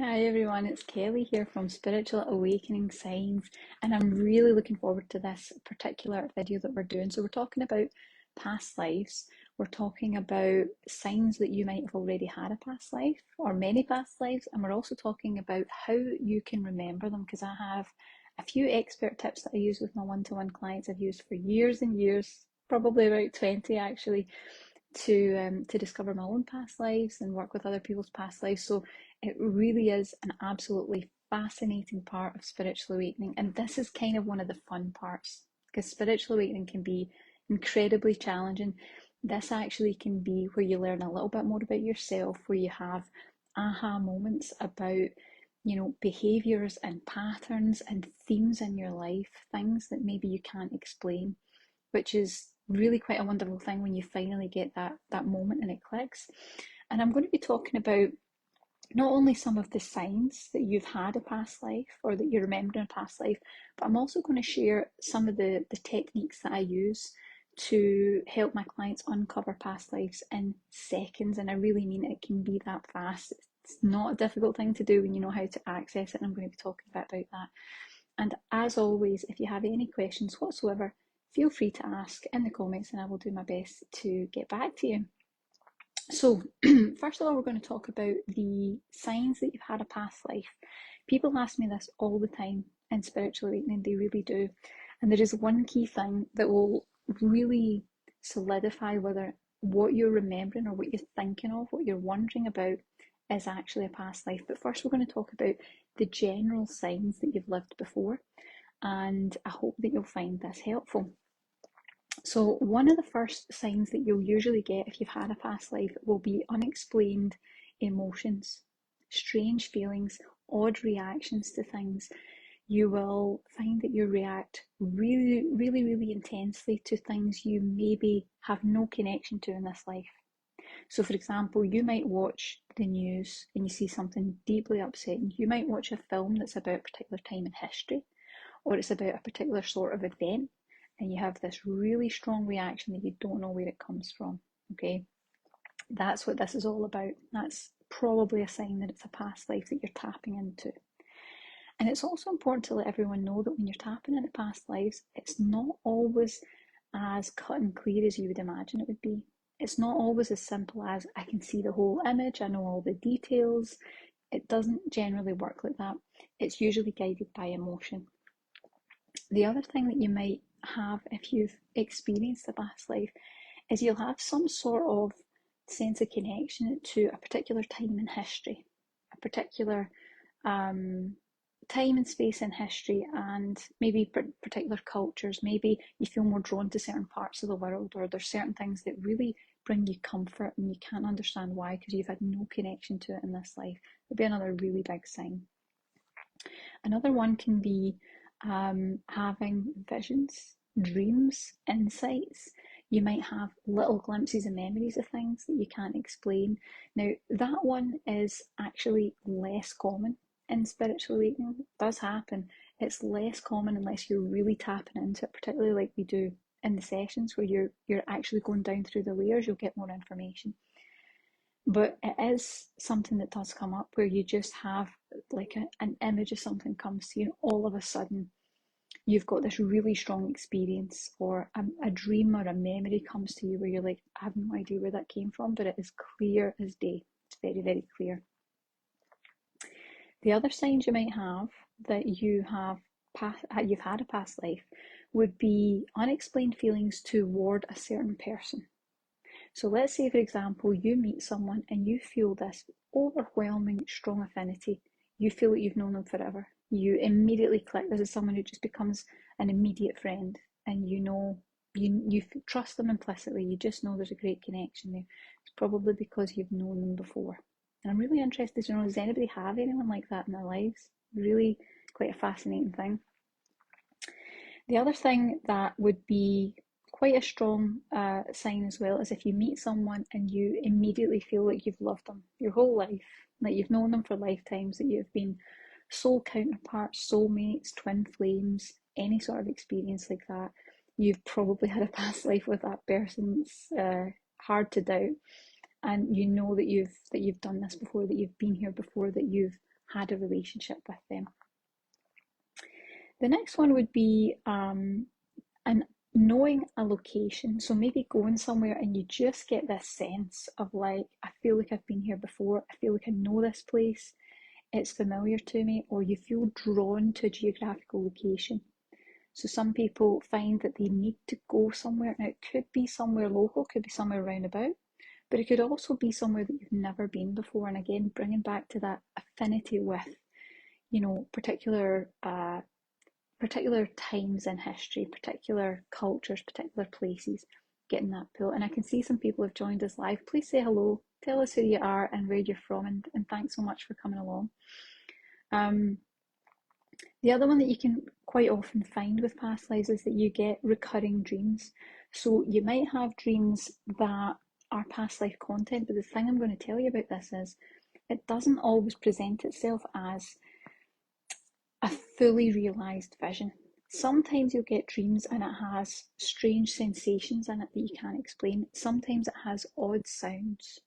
Hi everyone, it's Kelly here from Spiritual Awakening Signs, and I'm really looking forward to this particular video that we're doing. So, we're talking about past lives, we're talking about signs that you might have already had a past life or many past lives, and we're also talking about how you can remember them because I have a few expert tips that I use with my one-to-one clients. I've used for years and years, probably about 20 actually, to discover my own past lives and work with other people's past lives. So it really is an absolutely fascinating part of spiritual awakening, and this is kind of one of the fun parts because spiritual awakening can be incredibly challenging. This actually can be where you learn a little bit more about yourself, where you have aha moments about behaviors and patterns and themes in your life, things that maybe you can't explain, which is really quite a wonderful thing when you finally get that moment and it clicks. And I'm going to be talking about not only some of the signs that you've had a past life or that you remember in a past life, but I'm also going to share some of the techniques that I use to help my clients uncover past lives in seconds. And I really mean it can be that fast. It's not a difficult thing to do when you know how to access it. And I'm going to be talking about that. And as always, if you have any questions whatsoever, feel free to ask in the comments and I will do my best to get back to you. So, first of all, we're going to talk about the signs that you've had a past life. People ask me this all the time in spiritual awakening, they really do. And there is one key thing that will really solidify whether what you're remembering or what you're thinking of, what you're wondering about, is actually a past life. But first, we're going to talk about the general signs that you've lived before, and I hope that you'll find this helpful. So, one of the first signs that you'll usually get if you've had a past life will be unexplained emotions, strange feelings, odd reactions to things. You will find that you react really, really, really intensely to things you maybe have no connection to in this life. So, for example, you might watch the news and you see something deeply upsetting. You might watch a film that's about a particular time in history, or it's about a particular sort of event, and you have this really strong reaction that you don't know where it comes from. Okay, that's what this is all about. That's probably a sign that it's a past life that you're tapping into. And it's also important to let everyone know that when you're tapping into past lives, it's not always as cut and clear as you would imagine it would be. It's not always as simple as I can see the whole image, I know all the details. It doesn't generally work like that. It's usually guided by emotion. The other thing that you might have if you've experienced a past life is you'll have some sort of sense of connection to a particular time in history, a particular time and space in history, and maybe particular cultures. Maybe you feel more drawn to certain parts of the world, or there's certain things that really bring you comfort and you can't understand why because you've had no connection to it in this life. It'll be another really big sign. Another one can be having visions, dreams, insights. You might have little glimpses and memories of things that you can't explain. Now, that one is actually less common in spiritual awakening. It does happen. It's less common unless you're really tapping into it, particularly like we do in the sessions where you're actually going down through the layers. You'll get more information. But it is something that does come up where you just have like an image of something comes to you, and all of a sudden you've got this really strong experience, or a dream or a memory comes to you where you're like, I have no idea where that came from, but it is clear as day. It's very, very clear. The other signs you might have that you've had a past life would be unexplained feelings toward a certain person. So let's say, for example, you meet someone and you feel this overwhelming, strong affinity. You feel that you've known them forever. You immediately click. This is someone who just becomes an immediate friend, and you trust them implicitly. You just know there's a great connection there. It's probably because you've known them before. And I'm really interested to know, does anybody have anyone like that in their lives? Really quite a fascinating thing. The other thing that would be quite a strong sign as well is if you meet someone and you immediately feel like you've loved them your whole life, that you've known them for lifetimes, that you've been soul counterparts, soulmates, twin flames, any sort of experience like that. You've probably had a past life with that person. It's hard to doubt, and you know that you've done this before, that you've been here before, that you've had a relationship with them. The next one would be an knowing a location. So maybe going somewhere and you just get this sense of like, I feel like I've been here before. I feel like I know this place. It's familiar to me, or you feel drawn to a geographical location. So some people find that they need to go somewhere. Now it could be somewhere local, could be somewhere roundabout, but it could also be somewhere that you've never been before. And again, bringing back to that affinity with, particular times in history, particular cultures, particular places, getting that pull. And I can see some people have joined us live. Please say hello, tell us who you are and where you're from, and thanks so much for coming along. The other one that you can quite often find with past lives is that you get recurring dreams. So you might have dreams that are past life content, but the thing I'm going to tell you about this is it doesn't always present itself as a fully realised vision. Sometimes you'll get dreams and it has strange sensations in it that you can't explain. Sometimes it has odd sounds.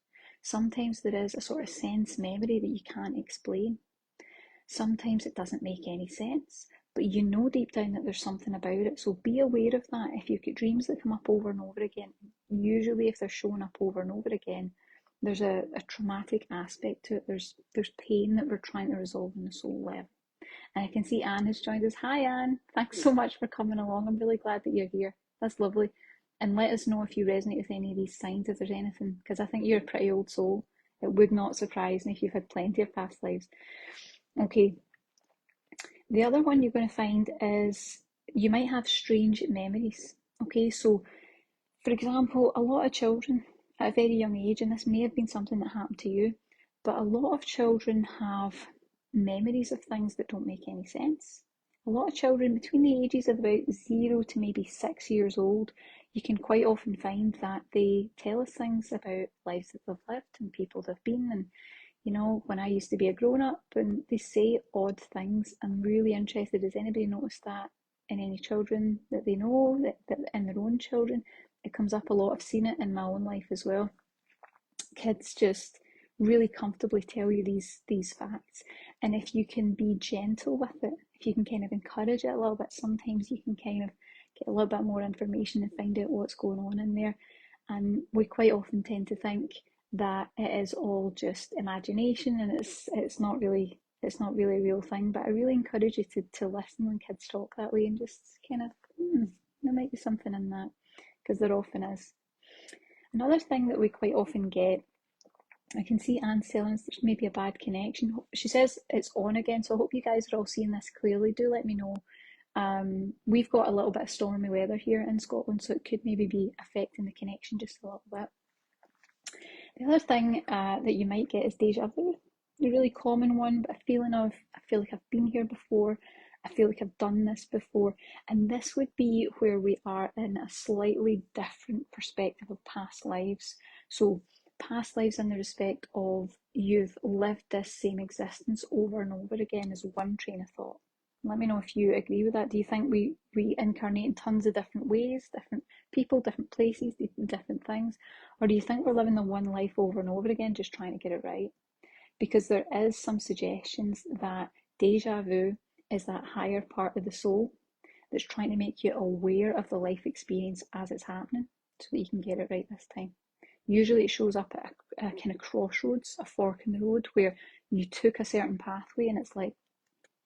Sometimes there is a sort of sense memory that you can't explain. Sometimes it doesn't make any sense, but you know deep down that there's something about it. So be aware of that. If you've got dreams that come up over and over again, usually if they're showing up over and over again, there's a traumatic aspect to it. There's pain that we're trying to resolve on the soul level. And I can see Anne has joined us. Hi Anne, thanks so much for coming along. I'm really glad that you're here. That's lovely. And let us know if you resonate with any of these signs, if there's anything, because I think you're a pretty old soul. It would not surprise me if you've had plenty of past lives. Okay, the other one you're going to find is you might have strange memories. Okay, so for example, a lot of children at a very young age, and this may have been something that happened to you, but a lot of children have memories of things that don't make any sense. A lot of children between the ages of about 0 to maybe 6 years old, you can quite often find that they tell us things about lives that they've lived and people they've been. And when I used to be a grown up and they say odd things, I'm really interested. Has anybody noticed that in any children that they know, that in their own children? It comes up a lot. I've seen it in my own life as well. Kids just really comfortably tell you these facts. And if you can be gentle with it, if you can kind of encourage it a little bit, sometimes you can kind of get a little bit more information and find out what's going on in there. And we quite often tend to think that it is all just imagination and it's not really a real thing. But I really encourage you to listen when kids talk that way and just kind of there might be something in that, because there often is. Another thing that we quite often get, I can see Anne telling us there's maybe a bad connection. She says it's on again, so I hope you guys are all seeing this clearly. Do let me know. We've got a little bit of stormy weather here in Scotland, so it could maybe be affecting the connection just a little bit. The other thing that you might get is deja vu. A really common one, but a feeling of, I feel like I've been here before, I feel like I've done this before. And this would be where we are in a slightly different perspective of past lives. So past lives in the respect of you've lived this same existence over and over again is one train of thought. Let me know if you agree with that. Do you think we reincarnate in tons of different ways, different people, different places, different things? Or do you think we're living the one life over and over again, just trying to get it right? Because there is some suggestions that deja vu is that higher part of the soul that's trying to make you aware of the life experience as it's happening so that you can get it right this time. Usually it shows up at a kind of crossroads, a fork in the road where you took a certain pathway and it's like,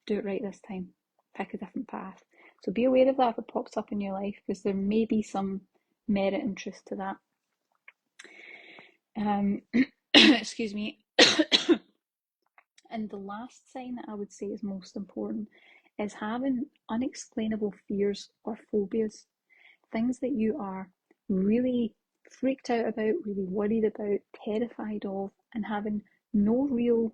do it right this time, pick a different path. So be aware of that if it pops up in your life, because there may be some merit and truth to that. Excuse me. And the last sign that I would say is most important is having unexplainable fears or phobias, things that you are really freaked out about, really worried about, terrified of, and having no real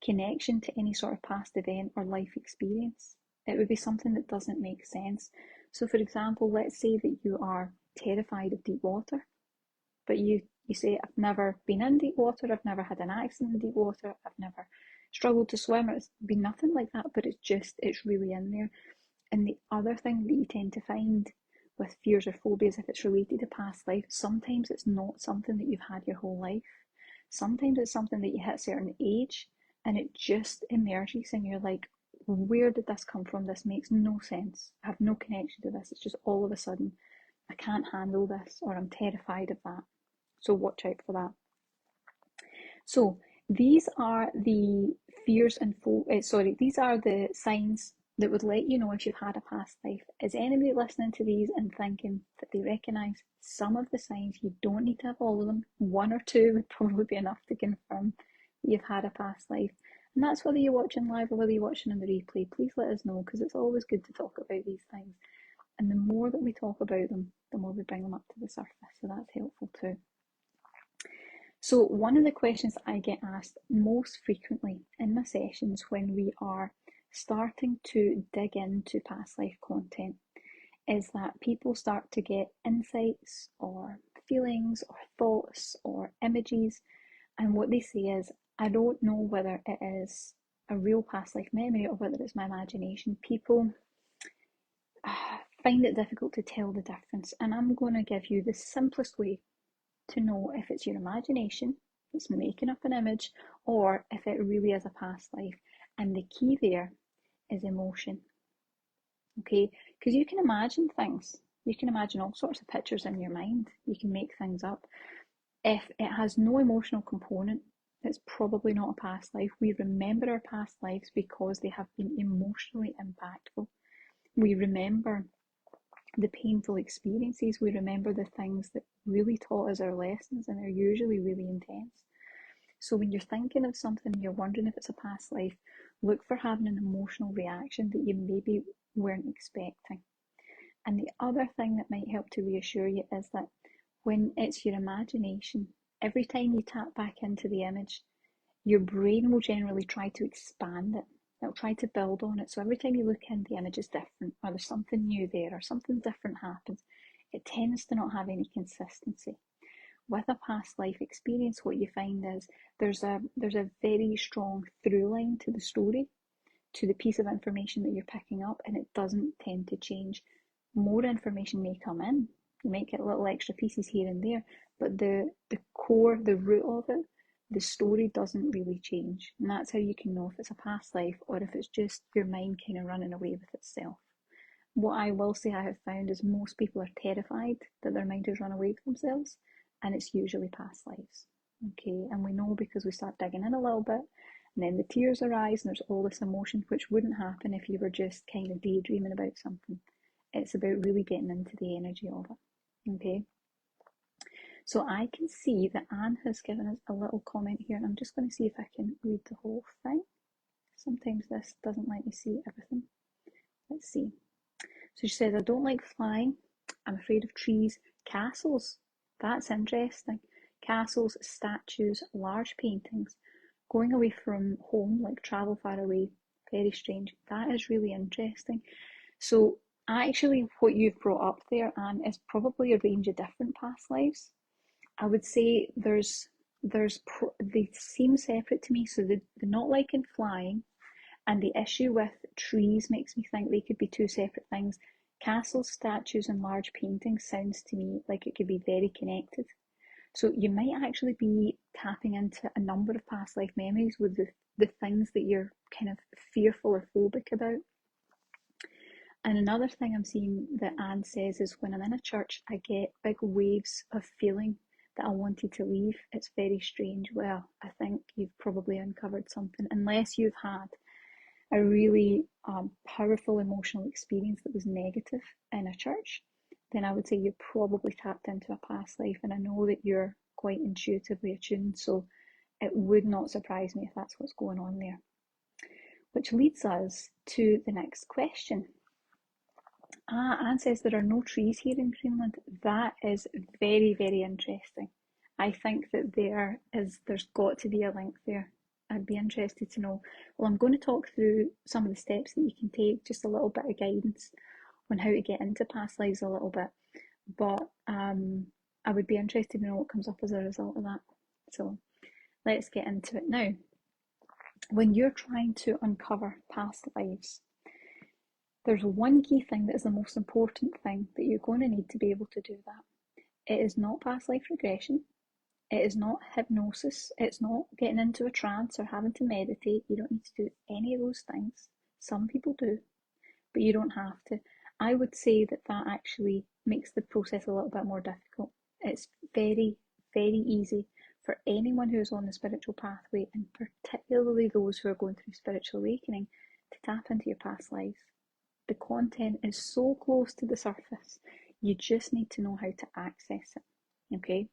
connection to any sort of past event or life experience. It would be something that doesn't make sense. So for example, let's say that you are terrified of deep water, but you say, I've never been in deep water, I've never had an accident in deep water, I've never struggled to swim, it's been nothing like that, but it's really in there. And the other thing that you tend to find with fears or phobias, if it's related to past life, sometimes it's not something that you've had your whole life. Sometimes it's something that you hit a certain age and it just emerges and you're like, where did this come from? This makes no sense. I have no connection to this. It's just all of a sudden, I can't handle this, or I'm terrified of that. So watch out for that. So these are the fears and these are the signs that would let you know if you've had a past life. Is anybody listening to these and thinking that they recognise some of the signs? You don't need to have all of them. One or two would probably be enough to confirm that you've had a past life. And that's whether you're watching live or whether you're watching on the replay. Please let us know, because it's always good to talk about these things. And the more that we talk about them, the more we bring them up to the surface. So that's helpful too. So one of the questions I get asked most frequently in my sessions when we are starting to dig into past life content is that people start to get insights or feelings or thoughts or images, and what they say is, I don't know whether it is a real past life memory or whether it's my imagination. People find it difficult to tell the difference, and I'm going to give you the simplest way to know if it's your imagination that's making up an image or if it really is a past life. And the key there is emotion. Okay, because you can imagine things, you can imagine all sorts of pictures in your mind, you can make things up. If it has no emotional component, it's probably not a past life. We remember our past lives because they have been emotionally impactful. We remember the painful experiences, we remember the things that really taught us our lessons, and they're usually really intense. So when you're thinking of something and you're wondering if it's a past life, look for having an emotional reaction that you maybe weren't expecting. And the other thing that might help to reassure you is that when it's your imagination, every time you tap back into the image, your brain will generally try to expand it. It'll try to build on it. So every time you look in, the image is different, or there's something new there, or something different happens. It tends to not have any consistency. With a past life experience, what you find is there's a very strong through line to the story, to the piece of information that you're picking up, and it doesn't tend to change. More information may come in. You might get little extra pieces here and there, but the core, the root of it, the story doesn't really change. And that's how you can know if it's a past life or if it's just your mind kind of running away with itself. What I will say I have found is most people are terrified that their mind has run away with themselves, and it's usually past lives. Okay, and we know because we start digging in a little bit, and then the tears arise, and there's all this emotion which wouldn't happen if you were just kind of daydreaming about something. It's about really getting into the energy of it. Okay. So I can see that Anne has given us a little comment here, and I'm just going to see if I can read the whole thing. Sometimes this doesn't let me see everything. Let's see. So she says, I don't like flying. I'm afraid of trees. Castles. That's interesting. Castles, statues, large paintings. Going away from home, like travel far away. Very strange. That is really interesting. So actually what you've brought up there, Anne, is probably a range of different past lives. I would say they seem separate to me. So the not liking flying and the issue with trees makes me think they could be two separate things. Castles, statues, and large paintings sounds to me like it could be very connected. So you might actually be tapping into a number of past life memories with the things that you're kind of fearful or phobic about. And another thing I'm seeing that Anne says is when I'm in a church, I get big waves of feeling that I wanted to leave. It's very strange. Well, I think you've probably uncovered something, unless you've had a really powerful emotional experience that was negative in a church, then I would say you probably tapped into a past life. And I know that you're quite intuitively attuned, so it would not surprise me if that's what's going on there. Which leads us to the next question. Anne says there are no trees here in Greenland. That is very, very interesting. I think that there's got to be a link there. I'd be interested to know. Well, I'm going to talk through some of the steps that you can take, just a little bit of guidance on how to get into past lives a little bit. But I would be interested to know what comes up as a result of that. So let's get into it now. When you're trying to uncover past lives, there's one key thing that is the most important thing that you're going to need to be able to do that. It is not past life regression. It is not hypnosis. It's not getting into a trance or having to meditate. You don't need to do any of those things. Some people do, but you don't have to. I would say that that actually makes the process a little bit more difficult. It's very, very easy for anyone who's on the spiritual pathway, and particularly those who are going through spiritual awakening, to tap into your past lives. The content is so close to the surface. You just need to know how to access it. Okay?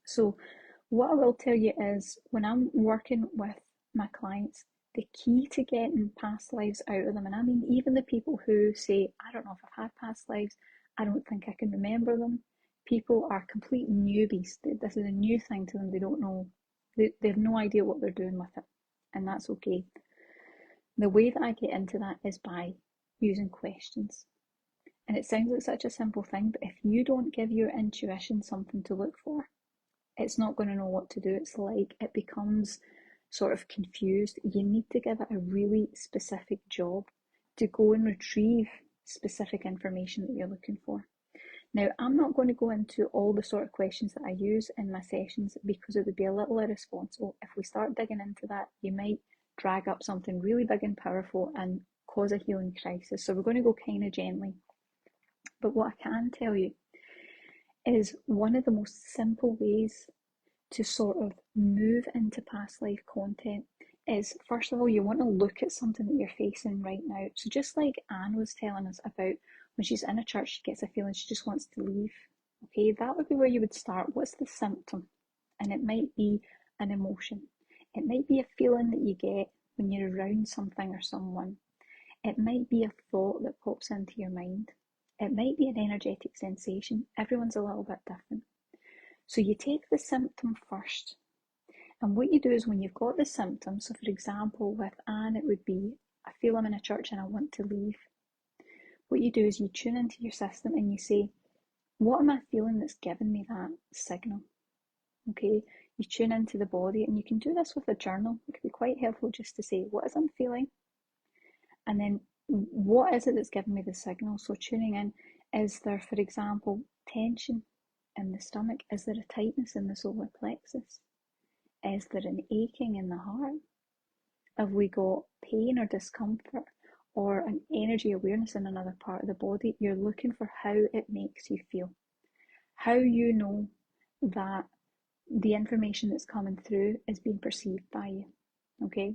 So, what I will tell you is when I'm working with my clients, the key to getting past lives out of them, and I mean even the people who say, I don't know if I've had past lives, I don't think I can remember them. People are complete newbies. This is a new thing to them. They don't know, they have no idea what they're doing with it, and that's okay. The way that I get into that is by using questions. And it sounds like such a simple thing, but if you don't give your intuition something to look for, it's not going to know what to do. It's like it becomes sort of confused. You need to give it a really specific job to go and retrieve specific information that you're looking for. Now, I'm not going to go into all the sort of questions that I use in my sessions because it would be a little irresponsible. If we start digging into that, you might drag up something really big and powerful and cause a healing crisis. So we're going to go kind of gently. But what I can tell you is one of the most simple ways to sort of move into past life content is, first of all, you want to look at something that you're facing right now. So just like Anne was telling us about when she's in a church, she gets a feeling she just wants to leave. Okay, that would be where you would start. What's the symptom? And it might be an emotion. It might be a feeling that you get when you're around something or someone. It might be a thought that pops into your mind. It might be an energetic sensation. Everyone's a little bit different. So you take the symptom first. And what you do is when you've got the symptom, so for example, with Anne, it would be, I feel I'm in a church and I want to leave. What you do is you tune into your system and you say, what am I feeling that's giving me that signal? Okay, you tune into the body, and you can do this with a journal. It could be quite helpful just to say, what is I'm feeling? And then what is it that's giving me the signal? So tuning in, is there, for example, tension in the stomach? Is there a tightness in the solar plexus? Is there an aching in the heart? Have we got pain or discomfort or an energy awareness in another part of the body? You're looking for how it makes you feel. How you know that the information that's coming through is being perceived by you. Okay?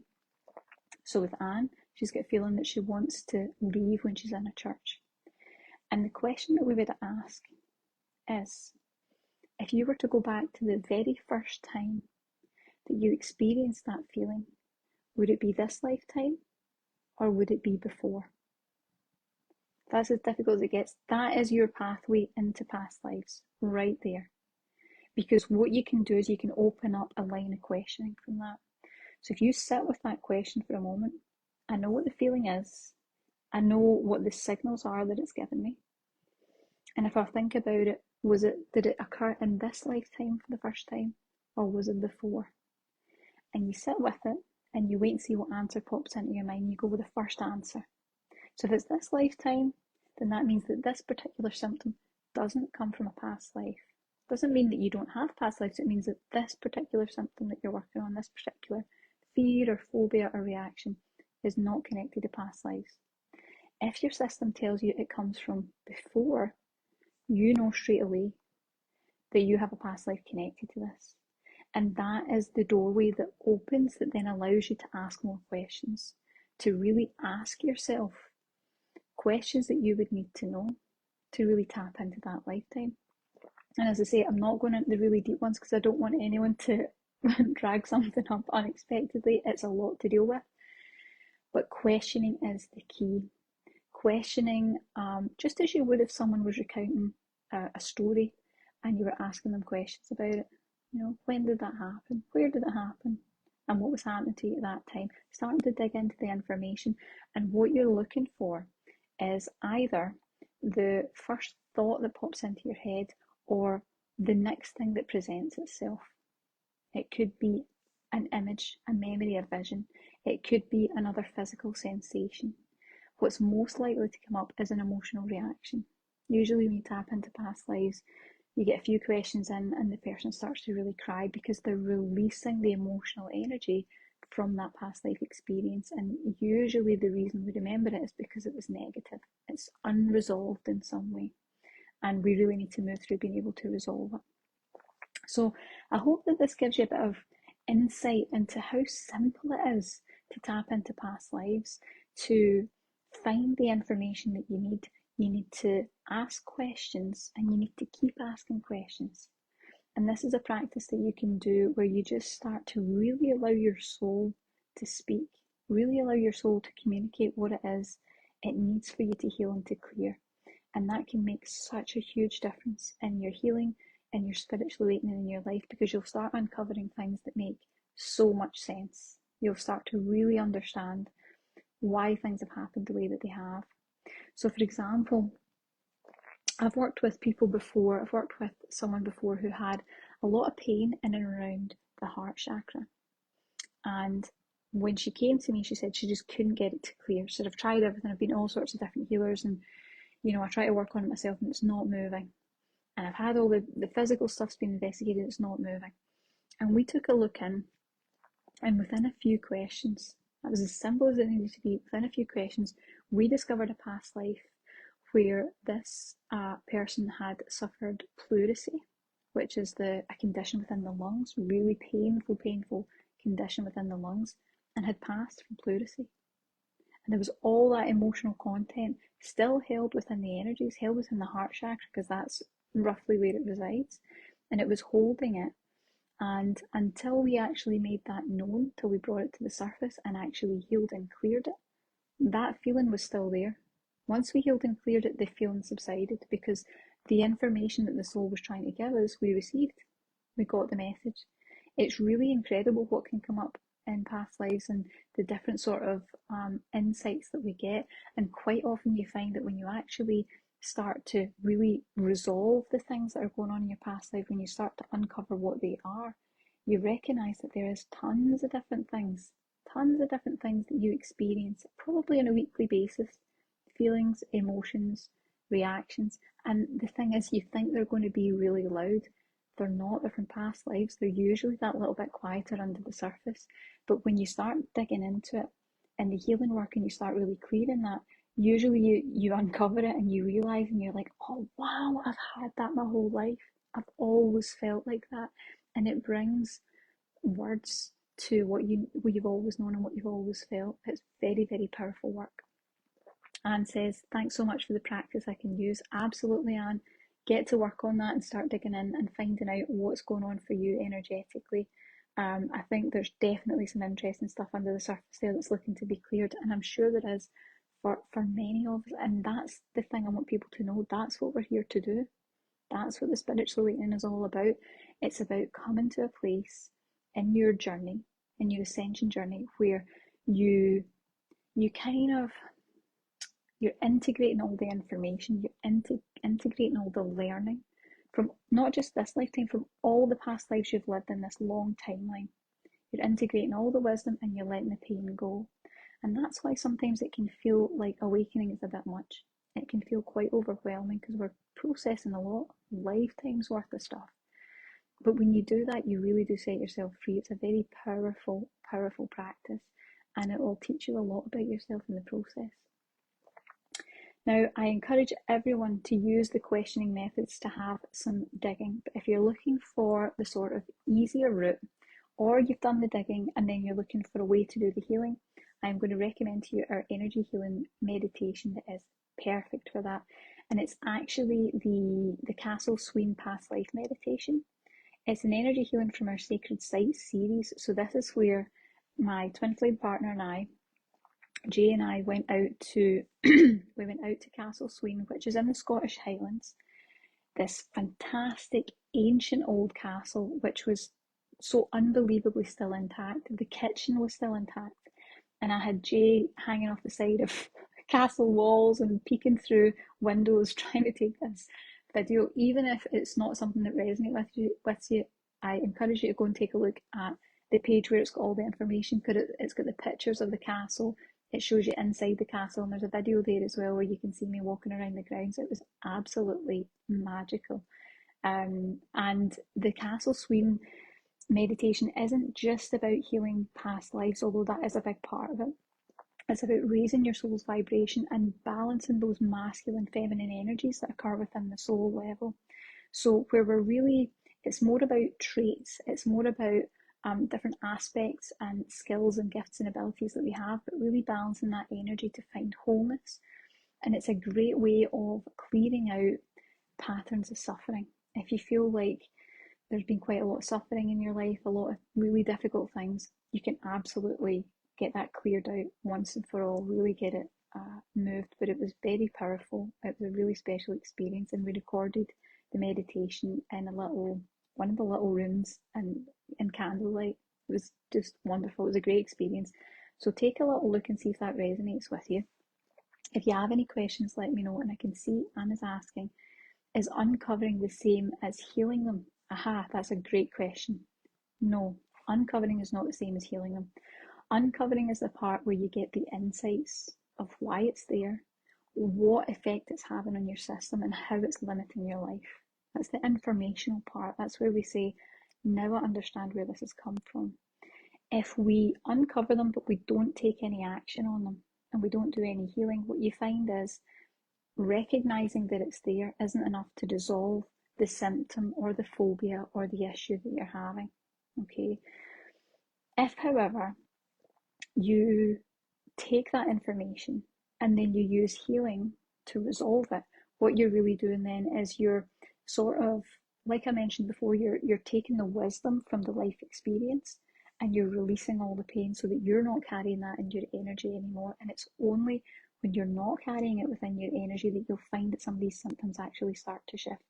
So with Anne, she's got a feeling that she wants to leave when she's in a church. And the question that we would ask is, if you were to go back to the very first time that you experienced that feeling, would it be this lifetime or would it be before? That's as difficult as it gets. That is your pathway into past lives, right there. Because what you can do is you can open up a line of questioning from that. So if you sit with that question for a moment, I know what the feeling is, I know what the signals are that it's given me. And if I think about it, did it occur in this lifetime for the first time, or was it before? And you sit with it and you wait and see what answer pops into your mind. You go with the first answer. So if it's this lifetime, then that means that this particular symptom doesn't come from a past life. It doesn't mean that you don't have past lives. It means that this particular symptom that you're working on, this particular fear or phobia or reaction, is not connected to past lives. If your system tells you it comes from before, you know straight away that you have a past life connected to this. And that is the doorway that opens, that then allows you to ask more questions, to really ask yourself questions that you would need to know to really tap into that lifetime. And as I say, I'm not going into the really deep ones because I don't want anyone to drag something up unexpectedly. It's a lot to deal with. But questioning is the key. Questioning, just as you would if someone was recounting a story and you were asking them questions about it. You know, when did that happen? Where did it happen? And what was happening to you at that time? Starting to dig into the information. And what you're looking for is either the first thought that pops into your head or the next thing that presents itself. It could be an image, a memory, a vision. It could be another physical sensation. What's most likely to come up is an emotional reaction. Usually when you tap into past lives, You get a few questions in, and the person starts to really cry because they're releasing the emotional energy from that past life experience. And usually, the reason we remember it is because it was negative, it's unresolved in some way. And we really need to move through being able to resolve it. So, I hope that this gives you a bit of insight into how simple it is to tap into past lives, to find the information that you need. You need to ask questions, and you need to keep asking questions. And this is a practice that you can do where you just start to really allow your soul to speak, really allow your soul to communicate what it is it needs for you to heal and to clear. And that can make such a huge difference in your healing, in your spiritual awakening in your life, because you'll start uncovering things that make so much sense. You'll start to really understand why things have happened the way that they have. So, for example, I've worked with people before, I've worked with someone before who had a lot of pain in and around the heart chakra. And when she came to me, she said she just couldn't get it to clear. She said, I've tried everything, I've been all sorts of different healers, and I try to work on it myself and it's not moving. And I've had all the physical stuff's been investigated, it's not moving. And we took a look in, and within a few questions, that was as simple as it needed to be, within a few questions, we discovered a past life where this person had suffered pleurisy, which is a condition within the lungs, really painful condition within the lungs, and had passed from pleurisy. And there was all that emotional content still held within the energies, held within the heart chakra, because that's roughly where it resides. And it was holding it. And until we actually made that known, till we brought it to the surface and actually healed and cleared it, that feeling was still there. Once we healed and cleared it, the feeling subsided because the information that the soul was trying to give us, we received. We got the message. It's really incredible what can come up in past lives and the different sort of insights that we get. And quite often you find that when you actually start to really resolve the things that are going on in your past life, when you start to uncover what they are, you recognize that there is tons of different things that you experience probably on a weekly basis, feelings, emotions, reactions. And the thing is, you think they're going to be really loud. They're not. They're from past lives. They're usually that little bit quieter under the surface. But when you start digging into it and the healing work and you start really clearing that, usually you uncover it and you realize and you're like, oh wow, I've had that my whole life. I've always felt like that. And it brings words to what you've always known and what you've always felt. It's very, very powerful work. Anne says, thanks so much for the practice I can use. Absolutely, Anne. Get to work on that and start digging in and finding out what's going on for you energetically. I think there's definitely some interesting stuff under the surface there that's looking to be cleared, and I'm sure there is for many of us. And that's the thing I want people to know. That's what we're here to do. That's what the spiritual awakening is all about. It's about coming to a place in your journey, in your ascension journey, where you kind of you're integrating all the information, you're integrating all the learning from not just this lifetime, from all the past lives you've lived in this long timeline. You're integrating all the wisdom and you're letting the pain go. And that's why sometimes it can feel like awakening is a bit much. It can feel quite overwhelming because we're processing a lot, lifetimes worth of stuff. But when you do that, you really do set yourself free. It's a very powerful, powerful practice, and it will teach you a lot about yourself in the process. Now, I encourage everyone to use the questioning methods to have some digging. But if you're looking for the sort of easier route, or you've done the digging and then you're looking for a way to do the healing, I'm going to recommend to you our energy healing meditation that is perfect for that. And it's actually the Castle Sween Past Life meditation. It's an energy healing from our Sacred Sites series. So this is where my twin flame partner and I, Jay and I, went out to we went out to Castle Sween, which is in the Scottish Highlands. This fantastic ancient old castle, which was so unbelievably still intact. The kitchen was still intact, and I had Jay hanging off the side of castle walls and peeking through windows trying to take this video. Even if it's not something that resonates with you, I encourage you to go and take a look at the page where it's got all the information, because it's got the pictures of the castle. It shows you inside the castle, and there's a video there as well where you can see me walking around the grounds. It was absolutely magical. And the Castle Sween meditation isn't just about healing past lives, although that is a big part of it. It's about raising your soul's vibration and balancing those masculine, feminine energies that occur within the soul level. So, where we're really, it's more about traits, it's more about different aspects and skills and gifts and abilities that we have, but really balancing that energy to find wholeness. And it's a great way of clearing out patterns of suffering. If you feel like there's been quite a lot of suffering in your life, a lot of really difficult things, you can absolutely get that cleared out once and for all, really get it moved. But it was very powerful. It was a really special experience, and we recorded the meditation in one of the little rooms and in candlelight. It was just wonderful. It was a great experience. So take a little look and see if that resonates with you. If you have any questions, let me know. And I can see Anna's asking, is uncovering the same as healing them? Aha, that's a great question. No, uncovering is not the same as healing them. Uncovering is the part where you get the insights of why it's there, what effect it's having on your system, and how it's limiting your life. That's the informational part. That's where we say, now I understand where this has come from. If we uncover them but we don't take any action on them and we don't do any healing, what you find is recognizing that it's there isn't enough to dissolve the symptom or the phobia or the issue that you're having. Okay. If, however, you take that information and then you use healing to resolve it, what you're really doing then is you're sort of, like I mentioned before, you're taking the wisdom from the life experience and you're releasing all the pain so that you're not carrying that in your energy anymore. And it's only when you're not carrying it within your energy that you'll find that some of these symptoms actually start to shift.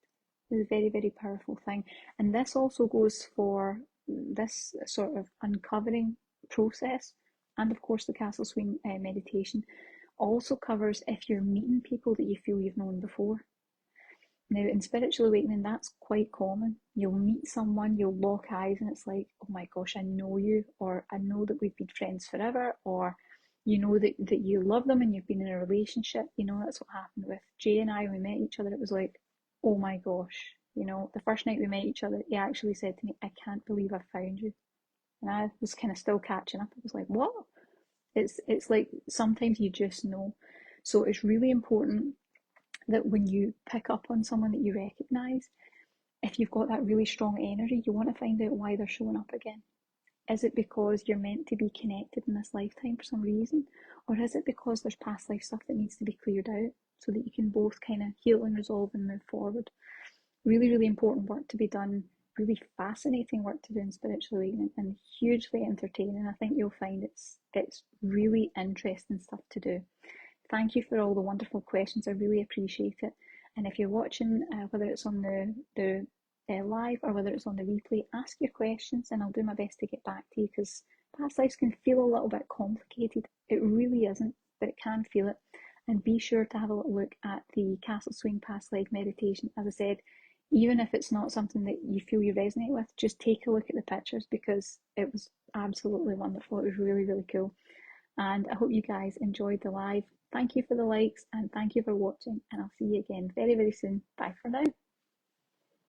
It's a very, very powerful thing. And this also goes for this sort of uncovering process. And of course, the Castle Swing meditation also covers if you're meeting people that you feel you've known before. Now, in spiritual awakening, that's quite common. You'll meet someone, you'll lock eyes, and it's like, oh my gosh, I know you, or I know that we've been friends forever, or you know that you love them and you've been in a relationship. You know, that's what happened with Jay and I when we met each other. It was like, oh my gosh, you know, the first night we met each other, he actually said to me, I can't believe I found you. And I was kind of still catching up. I was like, what? It's like sometimes you just know. So it's really important that when you pick up on someone that you recognize, if you've got that really strong energy, you want to find out why they're showing up again. Is it because you're meant to be connected in this lifetime for some reason? Or is it because there's past life stuff that needs to be cleared out so that you can both kind of heal and resolve and move forward? Really, really important work to be done, really fascinating work to do in spiritual awakening, and hugely entertaining. I think you'll find it's really interesting stuff to do. Thank you for all the wonderful questions. I really appreciate it. And if you're watching, whether it's on the live or whether it's on the replay, ask your questions and I'll do my best to get back to you, because past lives can feel a little bit complicated. It really isn't, but it can feel it. And be sure to have a little look at the Castle Swing Past Life meditation. As I said, even if it's not something that you feel you resonate with, just take a look at the pictures because it was absolutely wonderful. It was really, really cool. And I hope you guys enjoyed the live. Thank you for the likes and thank you for watching, and I'll see you again very, very soon. Bye for now.